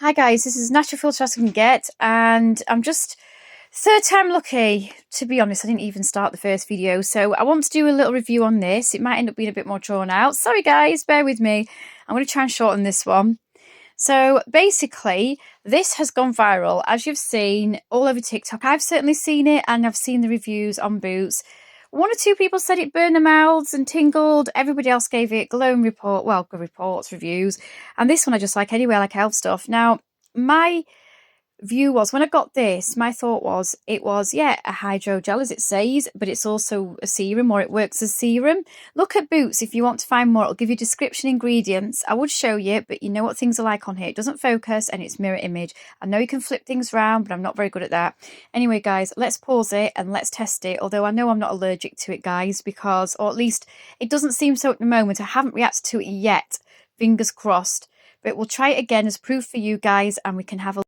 Hi guys, this is Natural Filter as I can get, and I'm just third time lucky. To be honest, I didn't even start the first video, so I want to do a little review on this. It might end up being a bit more drawn out. Sorry guys, bear with me. I'm going to try and shorten this one. So basically, this has gone viral, as you've seen, all over TikTok. I've certainly seen it, and I've seen the reviews on Boots. One or two people said it burned their mouths and tingled. Everybody else gave it glowing report, well, good reports, reviews. And this one I just like anyway, I like elf stuff. Now, my view was when I got this, my thought was it was, yeah, a hydrogel as it says, but it's also a serum, or it works as serum. Look at Boots if you want to find more. It'll give you description, ingredients. I would show you, but you know what things are like on here. It doesn't focus and it's mirror image. I know you can flip things around, but I'm not very good at that. Anyway, guys, let's pause it and let's test it. Although I know I'm not allergic to it, guys, because, or at least it doesn't seem so at the moment. I haven't reacted to it yet. Fingers crossed. But we'll try it again as proof for you guys, and we can have a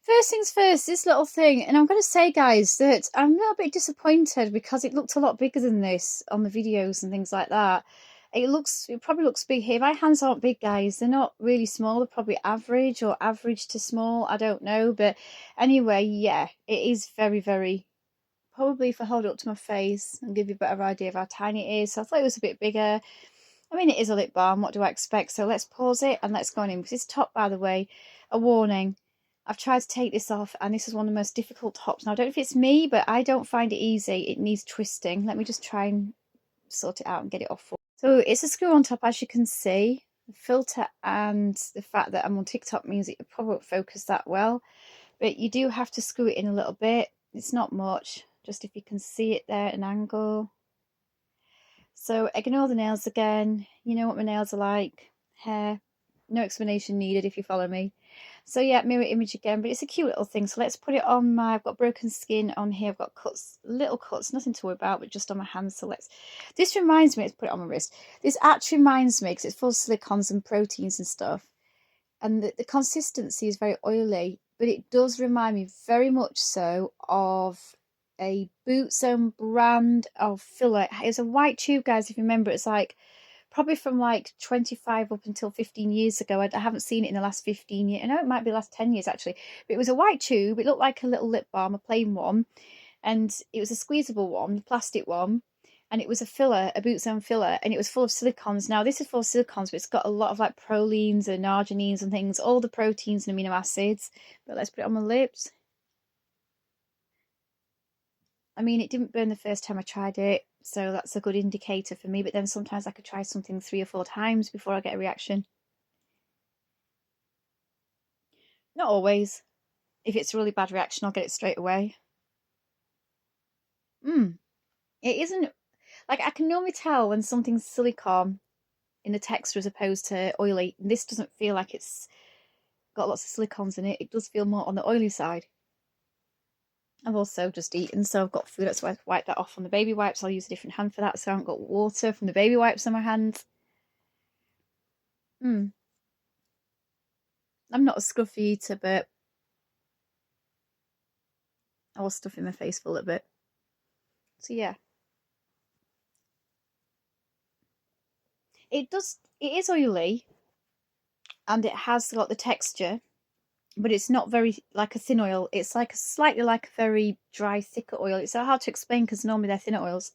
first things first, this little thing, and I'm going to say, guys, that I'm a little bit disappointed because it looked a lot bigger than this on the videos and things like that. It probably looks big here. My hands aren't big, guys. They're not really small. They're probably average or average to small. I don't know. But anyway, yeah, it is very, very, probably if I hold it up to my face and give you a better idea of how tiny it is. So I thought it was a bit bigger. I mean, it is a lip balm. What do I expect? So let's pause it and let's go on in. This top, by the way, a warning. I've tried to take this off, and this is one of the most difficult tops. Now, I don't know if it's me, but I don't find it easy. It needs twisting. Let me just try and sort it out and get it off. So it's a screw on top, as you can see. The filter and the fact that I'm on TikTok means it probably won't focus that well. But you do have to screw it in a little bit. It's not much. Just if you can see it there at an angle. So ignore the nails again. You know what my nails are like. Hair. No explanation needed if you follow me. So yeah, mirror image again, but it's a cute little thing. So let's put it on my, I've got broken skin on here. I've got cuts, little cuts, nothing to worry about, but just on my hands. So this reminds me, let's put it on my wrist. This actually reminds me, because it's full of silicons and proteins and stuff. And the consistency is very oily, but it does remind me very much so of a Boots own brand of filler. It's a white tube, guys, if you remember. It's like probably from like 25 up until 15 years ago. I haven't seen it in the last 15 years. I know it might be the last 10 years actually, but it was a white tube. It looked like a little lip balm, a plain one, and it was a squeezable one, the plastic one, and it was a filler, a Boots own filler, and it was full of silicons. Now this is full of silicons, but it's got a lot of like prolines and arginines and things, all the proteins and amino acids. But let's put it on my lips. I mean, it didn't burn the first time I tried it, so that's a good indicator for me. But then sometimes I could try something 3 or 4 times before I get a reaction. Not always. If it's a really bad reaction, I'll get it straight away. It isn't, like, I can normally tell when something's silicone in the texture as opposed to oily. This doesn't feel like it's got lots of silicons in it. It does feel more on the oily side. I've also just eaten, so I've got food. That's why I've wiped that off on the baby wipes. I'll use a different hand for that, so I haven't got water from the baby wipes on my hands. I'm not a scruffy eater, but I was stuffing my face for a little bit. So yeah. It is oily, and it has got the texture, but it's not very like a thin oil. It's like slightly like a very dry, thicker oil. It's so hard to explain because normally they're thinner oils.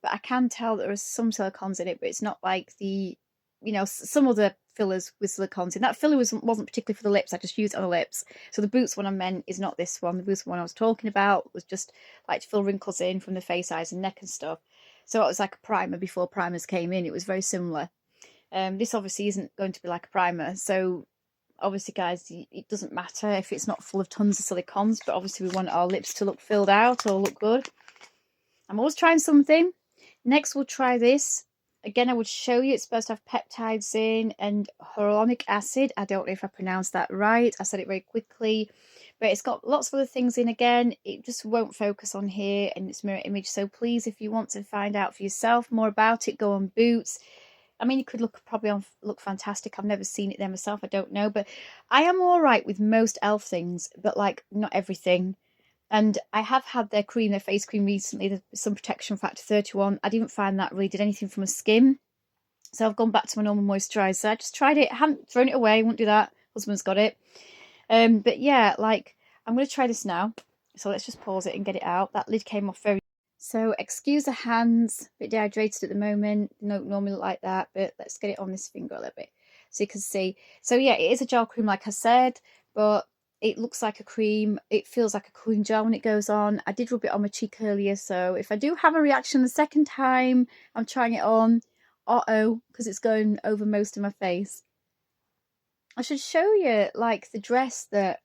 But I can tell there are some silicons in it, but it's not like the, some other fillers with silicons in. That filler wasn't particularly for the lips. I just used it on the lips. So the Boots one I meant is not this one. The Boots one I was talking about was just like to fill wrinkles in from the face, eyes, and neck and stuff. So it was like a primer before primers came in. It was very similar. This obviously isn't going to be like a primer. So obviously, guys, it doesn't matter if it's not full of tons of silicons, but obviously we want our lips to look filled out or look good. I'm always trying something. Next, we'll try this. Again, I would show you it's supposed to have peptides in and hyaluronic acid. I don't know if I pronounced that right. I said it very quickly, but it's got lots of other things in. Again, it just won't focus on here in its mirror image. So please, if you want to find out for yourself more about it, go on Boots. I mean, you could look fantastic. I've never seen it there myself. I don't know, but I am all right with most elf things, but like not everything. And I have had their face cream recently, the Sun Protection Factor 31. I didn't find that really did anything for my skin. So I've gone back to my normal moisturiser. I just tried it. I haven't thrown it away. I won't do that. husband's got it. But yeah, like, I'm going to try this now. So let's just pause it and get it out. That lid came off very... So excuse the hands, a bit dehydrated at the moment. They don't normally look like that, but let's get it on this finger a little bit so you can see. So yeah, it is a gel cream like I said, but it looks like a cream. It feels like a cooling gel when it goes on. I did rub it on my cheek earlier, so if I do have a reaction the second time I'm trying it on, uh-oh, because it's going over most of my face. I should show you like the dress that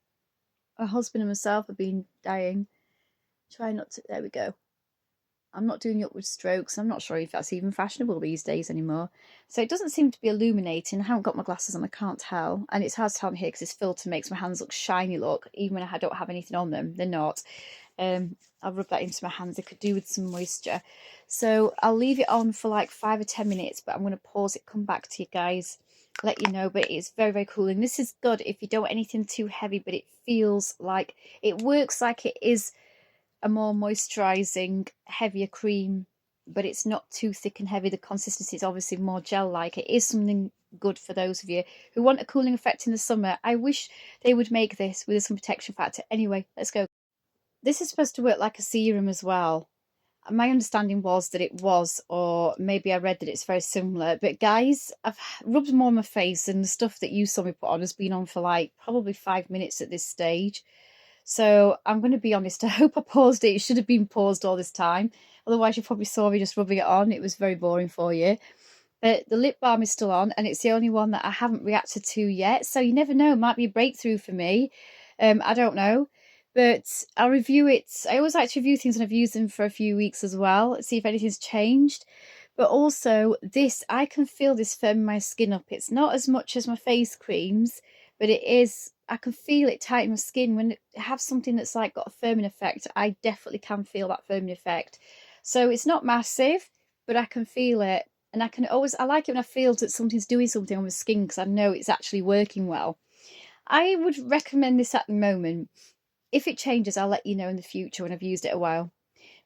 my husband and myself have been dyeing. Try not to... There we go. I'm not doing upward strokes. I'm not sure if that's even fashionable these days anymore. So it doesn't seem to be illuminating. I haven't got my glasses on, I can't tell. And it's hard to tell here because this filter makes my hands look shiny look, even when I don't have anything on them. They're not. I'll rub that into my hands. It could do with some moisture. So I'll leave it on for like 5 or 10 minutes, but I'm going to pause it, come back to you guys, let you know. But it's very, very cooling. This is good if you don't want anything too heavy, but it feels like it works like it is a more moisturizing, heavier cream, but it's not too thick and heavy. The consistency is obviously more gel-like. It is something good for those of you who want a cooling effect in the summer. I wish they would make this with a sun protection factor. Anyway, let's go. This is supposed to work like a serum as well. My understanding was that it was, or maybe I read that it's very similar. But guys, I've rubbed more on my face, and the stuff that you saw me put on has been on for like probably 5 minutes at this stage. So I'm going to be honest, I hope I paused it. It should have been paused all this time. Otherwise, you probably saw me just rubbing it on. It was very boring for you. But the lip balm is still on, and it's the only one that I haven't reacted to yet. So you never know, it might be a breakthrough for me. I don't know. But I'll review it. I always like to review things when I've used them for a few weeks as well, see if anything's changed. But also, this, I can feel this firming my skin up. It's not as much as my face creams, but it is... I can feel it tighten my skin. When it have something that's like got a firming effect, I definitely can feel that firming effect. So it's not massive, but I can feel it. And I can always... I like it when I feel that something's doing something on my skin because I know it's actually working well. I would recommend this at the moment. If it changes, I'll let you know in the future when I've used it a while.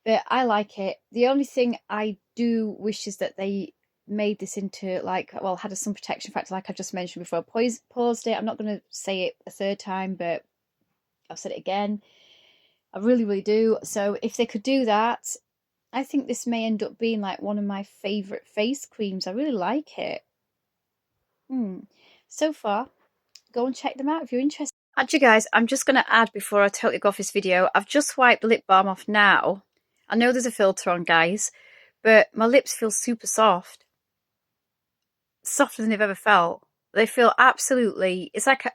But I like it. The only thing I do wish is that they made this into like, well, had a sun protection factor like I just mentioned before. I paused it. I'm not going to say it a third time, but I've said it again. I really, really do. So if they could do that, I think this may end up being like one of my favourite face creams. I really like it. So far, go and check them out if you're interested. Actually, guys, I'm just going to add before I totally go off this video, I've just wiped the lip balm off now. I know there's a filter on, guys, but my lips feel super soft. Softer than they've ever felt. They feel absolutely... It's like...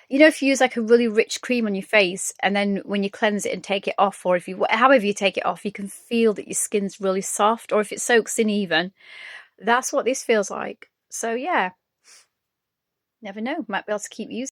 You know, if you use like a really rich cream on your face and then when you cleanse it and take it off, or if you... However you take it off, you can feel that your skin's really soft, or if it soaks in even. That's what this feels like. So, yeah. Never know. Might be able to keep using